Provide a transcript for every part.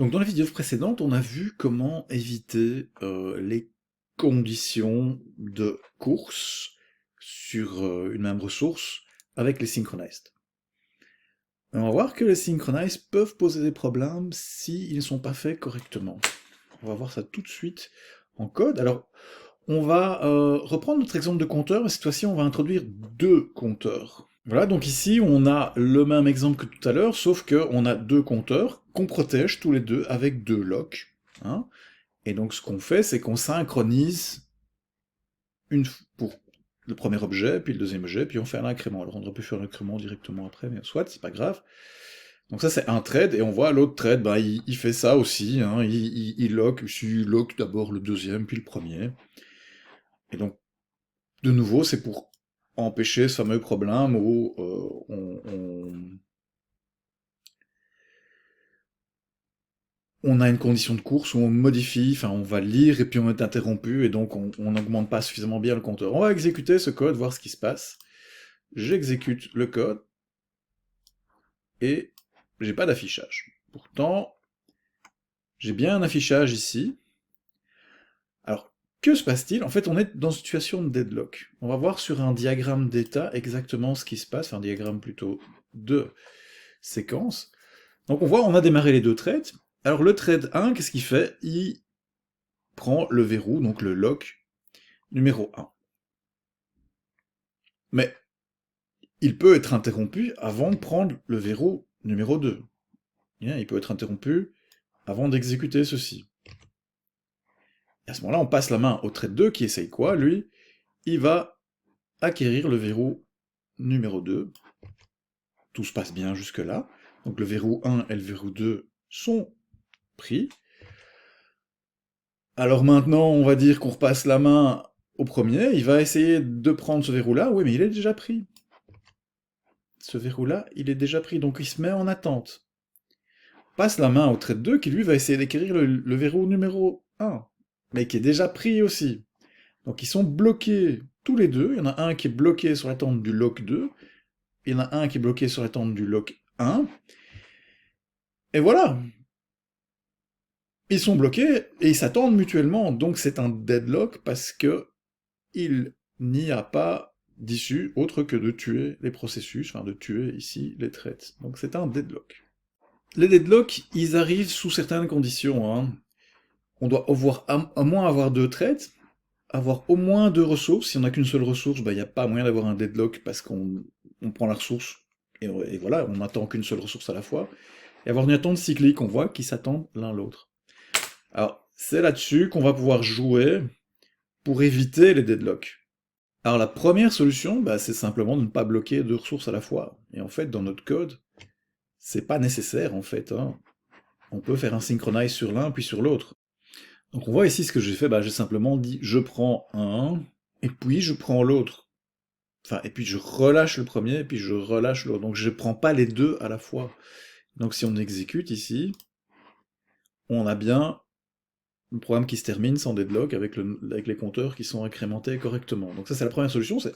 Donc dans la vidéo précédente, on a vu comment éviter les conditions de course sur une même ressource avec les synchronized. Et on va voir que les synchronized peuvent poser des problèmes s'ils ne sont pas faits correctement. On va voir ça tout de suite en code. Alors, on va reprendre notre exemple de compteur, mais cette fois-ci, on va introduire deux compteurs. Voilà, donc ici, on a le même exemple que tout à l'heure, sauf qu'on a deux compteurs qu'on protège tous les deux avec deux locks. Hein. Et donc, ce qu'on fait, c'est qu'on synchronise pour le premier objet, puis le deuxième objet, puis on fait un incrément. Alors, on aurait pu faire l'incrément directement après, mais soit, c'est pas grave. Donc ça, c'est un thread, et on voit l'autre thread, bah, il fait ça aussi, hein, il lock, il lock d'abord le deuxième, puis le premier. Et donc, de nouveau, c'est pour empêcher ce fameux problème où on a une condition de course où on modifie, enfin on va lire et puis on est interrompu et donc on n'augmente pas suffisamment bien le compteur. On va exécuter ce code, voir ce qui se passe. J'exécute le code et j'ai pas d'affichage. Pourtant, j'ai bien un affichage ici. Alors, que se passe-t-il? En fait, on est dans une situation de deadlock. On va voir sur un diagramme d'état exactement ce qui se passe, un diagramme plutôt de séquence. Donc on voit, on a démarré les deux threads. Alors le thread 1, qu'est-ce qu'il fait? Il prend le verrou, donc le lock numéro 1. Mais il peut être interrompu avant de prendre le verrou numéro 2. Il peut être interrompu avant d'exécuter ceci. Et à ce moment-là, on passe la main au thread 2 qui essaye quoi? Lui, il va acquérir le verrou numéro 2. Tout se passe bien jusque-là. Donc le verrou 1 et le verrou 2 sont pris. Alors maintenant, on va dire qu'on repasse la main au premier, il va essayer de prendre ce verrou-là, oui, mais il est déjà pris. Ce verrou-là, il est déjà pris, donc il se met en attente. Passe la main au thread 2, qui lui va essayer d'acquérir le verrou numéro 1, mais qui est déjà pris aussi. Donc ils sont bloqués tous les deux, il y en a un qui est bloqué sur l'attente du lock 2, il y en a un qui est bloqué sur l'attente du lock 1, et voilà. Ils sont bloqués, et ils s'attendent mutuellement, donc c'est un deadlock, parce que il n'y a pas d'issue autre que de tuer les processus, enfin de tuer ici les threads. Donc c'est un deadlock. Les deadlocks, ils arrivent sous certaines conditions. Hein. On doit avoir, à moins avoir deux threads, avoir au moins deux ressources. Si on n'a qu'une seule ressource, il n'y a pas moyen d'avoir un deadlock parce qu'on prend la ressource et voilà, on n'attend qu'une seule ressource à la fois. Et avoir une attente cyclique, on voit qu'ils s'attendent l'un l'autre. Alors, c'est là-dessus qu'on va pouvoir jouer pour éviter les deadlocks. Alors la première solution, c'est simplement de ne pas bloquer deux ressources à la fois. Et en fait, dans notre code, c'est pas nécessaire en fait. Hein. On peut faire un synchronize sur l'un puis sur l'autre. Donc on voit ici ce que j'ai fait, j'ai simplement dit je prends un, et puis je prends l'autre. Enfin, et puis je relâche le premier, et puis je relâche l'autre. Donc je prends pas les deux à la fois. Donc si on exécute ici, on a bien le programme qui se termine sans deadlock avec les compteurs qui sont incrémentés correctement. Donc ça c'est la première solution, c'est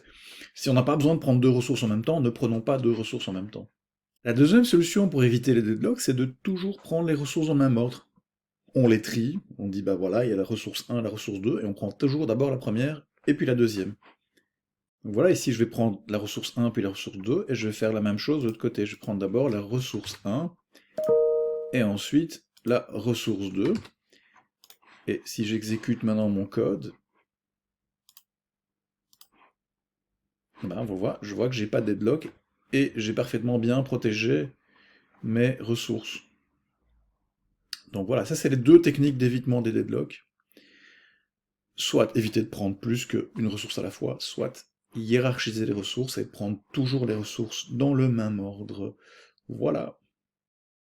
si on n'a pas besoin de prendre deux ressources en même temps, ne prenons pas deux ressources en même temps. La deuxième solution pour éviter les deadlocks, c'est de toujours prendre les ressources en même ordre. On les trie, on dit voilà, il y a la ressource 1, la ressource 2, et on prend toujours d'abord la première, et puis la deuxième. Donc voilà, ici je vais prendre la ressource 1, puis la ressource 2, et je vais faire la même chose de l'autre côté. Je vais prendre d'abord la ressource 1, et ensuite la ressource 2, et si j'exécute maintenant mon code, je vois que j'ai pas de deadlock, et j'ai parfaitement bien protégé mes ressources. Donc voilà, ça c'est les deux techniques d'évitement des deadlocks. Soit éviter de prendre plus qu'une ressource à la fois, soit hiérarchiser les ressources et prendre toujours les ressources dans le même ordre. Voilà.